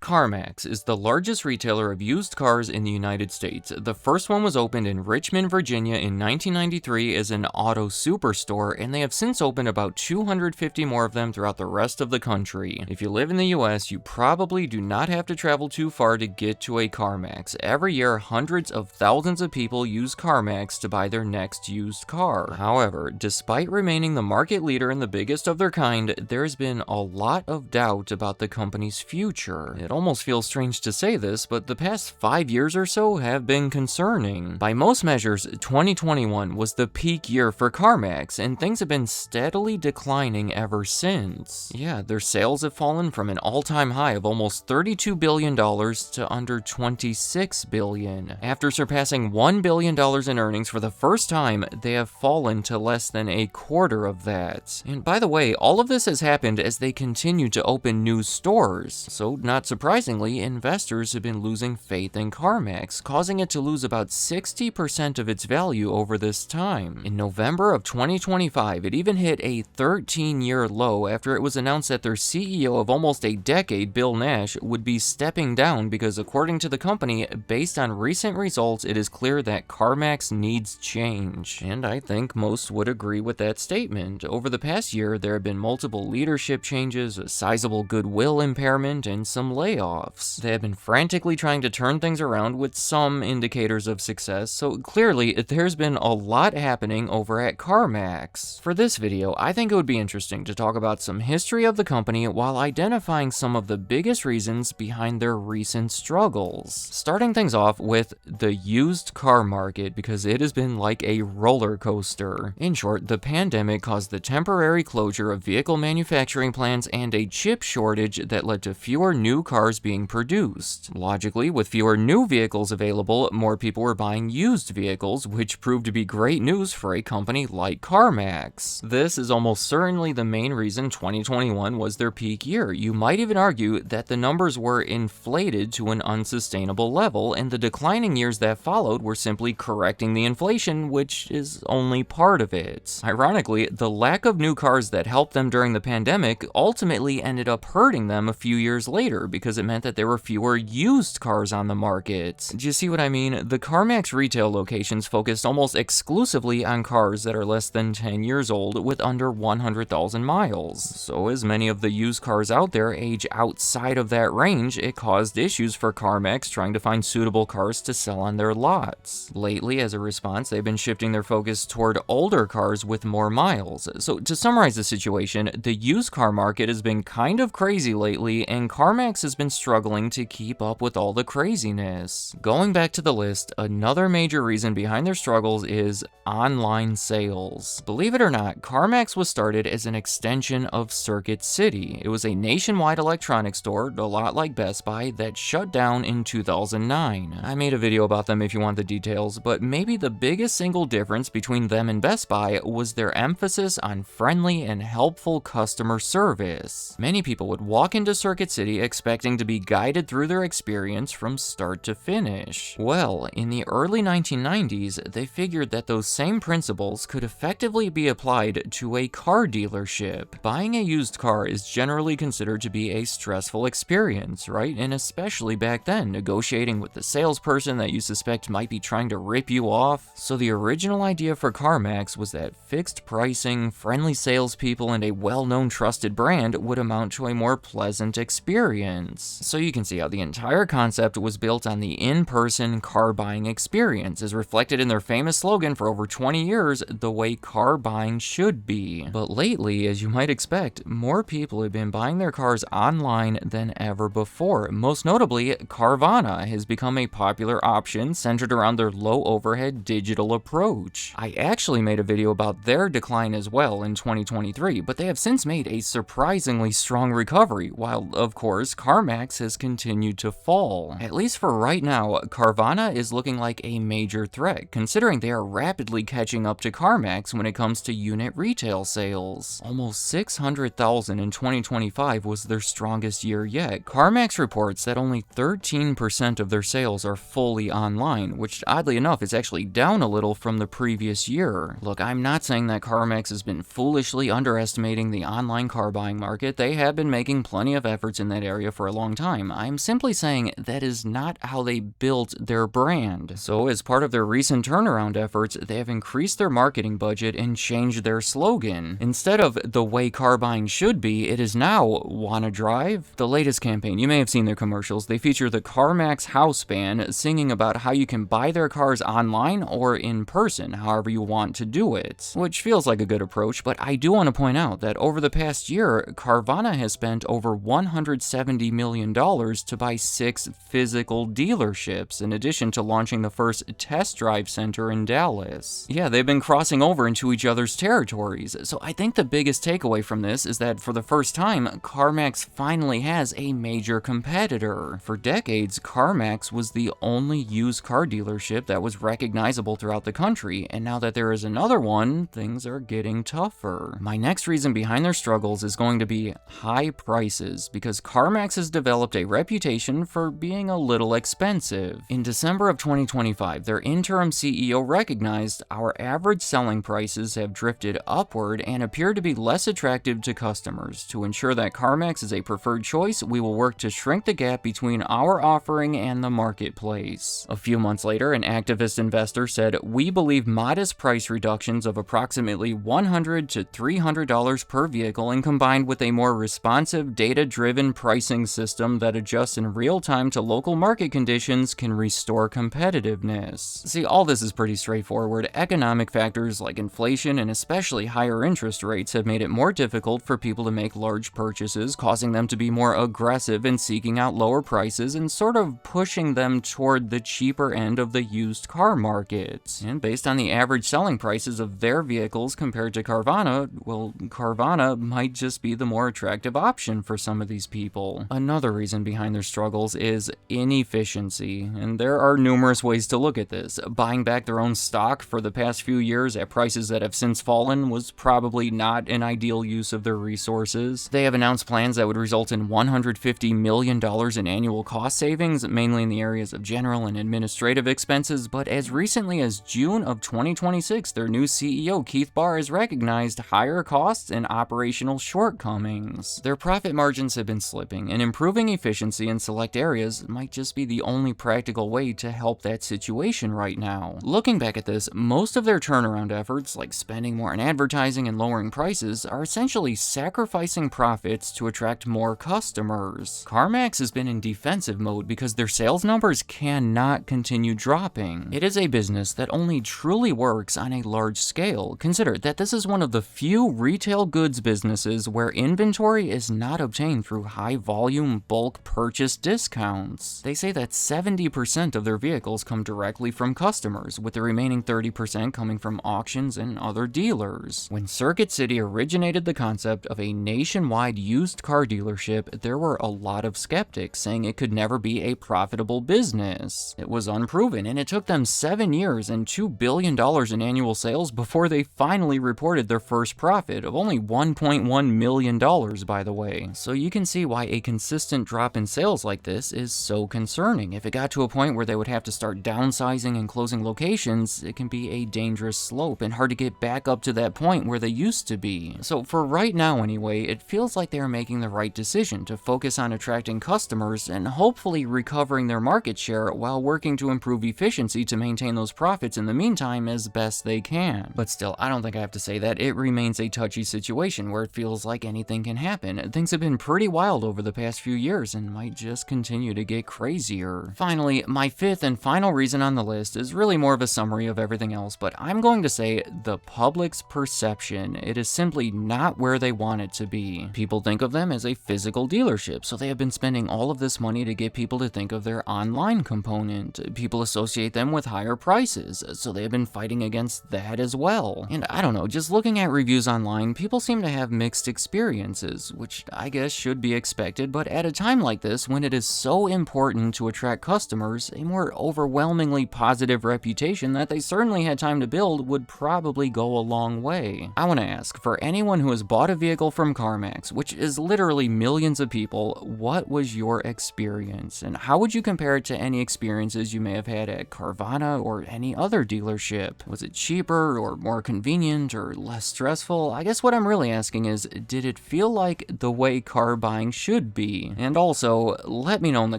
CarMax is the largest retailer of used cars in the United States. The first one was opened in Richmond, Virginia in 1993 as an auto superstore, and they have since opened about 250 more of them throughout the rest of the country. If you live in the US, you probably do not have to travel too far to get to a CarMax. Every year, hundreds of thousands of people use CarMax to buy their next used car. However, despite remaining the market leader and the biggest of their kind, there's been a lot of doubt about the company's future. It almost feels strange to say this, but the past 5 years or so have been concerning. By most measures, 2021 was the peak year for CarMax, and things have been steadily declining ever since. Yeah, their sales have fallen from an all-time high of almost $32 billion to under $26 billion. After surpassing $1 billion in earnings for the first time, they have fallen to less than a quarter of that. And by the way, all of this has happened as they continue to open new stores, so not surprisingly, investors have been losing faith in CarMax, causing it to lose about 60% of its value over this time. In November of 2025, it even hit a 13-year low after it was announced that their CEO of almost a decade, Bill Nash, would be stepping down because, according to the company, based on recent results, it is clear that CarMax needs change. And I think most would agree with that statement. Over the past year, there have been multiple leadership changes, a sizable goodwill impairment, and some layoffs. They have been frantically trying to turn things around with some indicators of success, so clearly there's been a lot happening over at CarMax. For this video, I think it would be interesting to talk about some history of the company while identifying some of the biggest reasons behind their recent struggles. Starting things off with the used car market, because it has been like a roller coaster. In short, the pandemic caused the temporary closure of vehicle manufacturing plants and a chip shortage that led to fewer new cars being produced. Logically, with fewer new vehicles available, more people were buying used vehicles, which proved to be great news for a company like CarMax. This is almost certainly the main reason 2021 was their peak year. You might even argue that the numbers were inflated to an unsustainable level, and the declining years that followed were simply correcting the inflation, which is only part of it. Ironically, the lack of new cars that helped them during the pandemic ultimately ended up hurting them a few years later, because it meant that there were fewer used cars on the market. Do you see what I mean? The CarMax retail locations focused almost exclusively on cars that are less than 10 years old with under 100,000 miles. So as many of the used cars out there age outside of that range, it caused issues for CarMax trying to find suitable cars to sell on their lots. Lately, as a response, they've been shifting their focus toward older cars with more miles. So to summarize the situation, the used car market has been kind of crazy lately, and CarMax has been struggling to keep up with all the craziness. Going back to the list, another major reason behind their struggles is online sales. Believe it or not, CarMax was started as an extension of Circuit City. It was a nationwide electronics store, a lot like Best Buy, that shut down in 2009. I made a video about them if you want the details, but maybe the biggest single difference between them and Best Buy was their emphasis on friendly and helpful customer service. Many people would walk into Circuit City expecting to be guided through their experience from start to finish. Well, in the early 1990s, they figured that those same principles could effectively be applied to a car dealership. Buying a used car is generally considered to be a stressful experience, right? And especially back then, negotiating with the salesperson that you suspect might be trying to rip you off. So the original idea for CarMax was that fixed pricing, friendly salespeople, and a well-known trusted brand would amount to a more pleasant experience. So you can see how the entire concept was built on the in-person car buying experience, as reflected in their famous slogan for over 20 years, the way car buying should be. But lately, as you might expect, more people have been buying their cars online than ever before. Most notably, Carvana has become a popular option centered around their low-overhead digital approach. I actually made a video about their decline as well in 2023, but they have since made a surprisingly strong recovery, while, of course, CarMax CarMax has continued to fall. At least for right now, Carvana is looking like a major threat, considering they are rapidly catching up to CarMax when it comes to unit retail sales. Almost 600,000 in 2025 was their strongest year yet. CarMax reports that only 13% of their sales are fully online, which oddly enough is actually down a little from the previous year. Look, I'm not saying that CarMax has been foolishly underestimating the online car buying market. They have been making plenty of efforts in that area for a long time. I'm simply saying that is not how they built their brand. So as part of their recent turnaround efforts, they have increased their marketing budget and changed their slogan. Instead of "the way car buying should be," it is now "wanna drive?" The latest campaign, you may have seen their commercials, they feature the CarMax house band singing about how you can buy their cars online or in person, however you want to do it. Which feels like a good approach, but I do want to point out that over the past year, Carvana has spent over $170 million to buy 6 physical dealerships, in addition to launching the first test drive center in Dallas. Yeah, they've been crossing over into each other's territories, so I think the biggest takeaway from this is that for the first time, CarMax finally has a major competitor. For decades, CarMax was the only used car dealership that was recognizable throughout the country, and now that there is another one, things are getting tougher. My next reason behind their struggles is going to be high prices, because CarMax has developed a reputation for being a little expensive. In December of 2025, their interim CEO recognized our average selling prices have drifted upward and appear to be less attractive to customers. To ensure that CarMax is a preferred choice, we will work to shrink the gap between our offering and the marketplace. A few months later, an activist investor said, "We believe modest price reductions of approximately $100 to $300 per vehicle, and combined with a more responsive, data-driven pricing system that adjusts in real time to local market conditions, can restore competitiveness." See, all this is pretty straightforward. Economic factors like inflation and especially higher interest rates have made it more difficult for people to make large purchases, causing them to be more aggressive in seeking out lower prices and sort of pushing them toward the cheaper end of the used car market. And based on the average selling prices of their vehicles compared to Carvana, well, Carvana might just be the more attractive option for some of these people. Another reason behind their struggles is inefficiency, and there are numerous ways to look at this. Buying back their own stock for the past few years at prices that have since fallen was probably not an ideal use of their resources. They have announced plans that would result in $150 million in annual cost savings, mainly in the areas of general and administrative expenses, but as recently as June of 2026, their new CEO, Keith Barr, has recognized higher costs and operational shortcomings. Their profit margins have been slipping, and improving efficiency in select areas might just be the only practical way to help that situation right now. Looking back at this, most of their turnaround efforts, like spending more on advertising and lowering prices, are essentially sacrificing profits to attract more customers. CarMax has been in defensive mode because their sales numbers cannot continue dropping. It is a business that only truly works on a large scale. Consider that this is one of the few retail goods businesses where inventory is not obtained through high-volume bulk purchase discounts. They say that 70% of their vehicles come directly from customers, with the remaining 30% coming from auctions and other dealers. When Circuit City originated the concept of a nationwide used car dealership, there were a lot of skeptics saying it could never be a profitable business. It was unproven, and it took them 7 years and $2 billion in annual sales before they finally reported their first profit of only $1.1 million, by the way. So you can see why a consistent drop in sales like this is so concerning. If it got to a point where they would have to start downsizing and closing locations, it can be a dangerous slope and hard to get back up to that point where they used to be. So for right now anyway, it feels like they are making the right decision to focus on attracting customers and hopefully recovering their market share while working to improve efficiency to maintain those profits in the meantime as best they can. But still, I don't think I have to say that it remains a touchy situation where it feels like anything can happen. Things have been pretty wild over the past few years and might just continue to get crazier. Finally, my fifth and final reason on the list is really more of a summary of everything else, but I'm going to say the public's perception. It is simply not where they want it to be. People think of them as a physical dealership, so they have been spending all of this money to get people to think of their online component. People associate them with higher prices, so they have been fighting against that as well. And I don't know, just looking at reviews online, people seem to have mixed experiences, which I guess should be expected, but at a time like this, when it is so important to attract customers, a more overwhelmingly positive reputation that they certainly had time to build would probably go a long way. I want to ask, for anyone who has bought a vehicle from CarMax, which is literally millions of people, what was your experience? And how would you compare it to any experiences you may have had at Carvana or any other dealership? Was it cheaper or more convenient or less stressful? I guess what I'm really asking is, did it feel like the way car buying should be? And also, let me know in the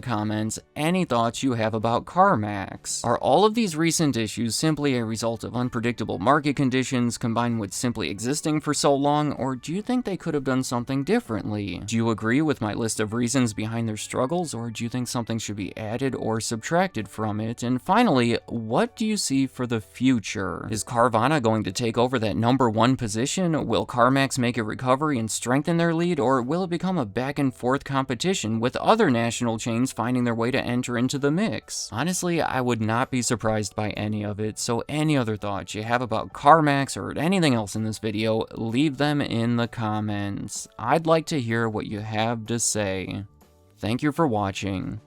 comments any thoughts you have about CarMax. Are all of these recent issues simply a result of unpredictable market conditions combined with simply existing for so long, or do you think they could have done something differently? Do you agree with my list of reasons behind their struggles, or do you think something should be added or subtracted from it? And finally, what do you see for the future? Is Carvana going to take over that #1 position? Will CarMax make a recovery and strengthen their lead, or will it become a back and forth competition with other national chains finding their way to enter into the mix? Honestly, I would not be surprised by any of it, so any other thoughts you have about CarMax or anything else in this video, leave them in the comments. I'd like to hear what you have to say. Thank you for watching.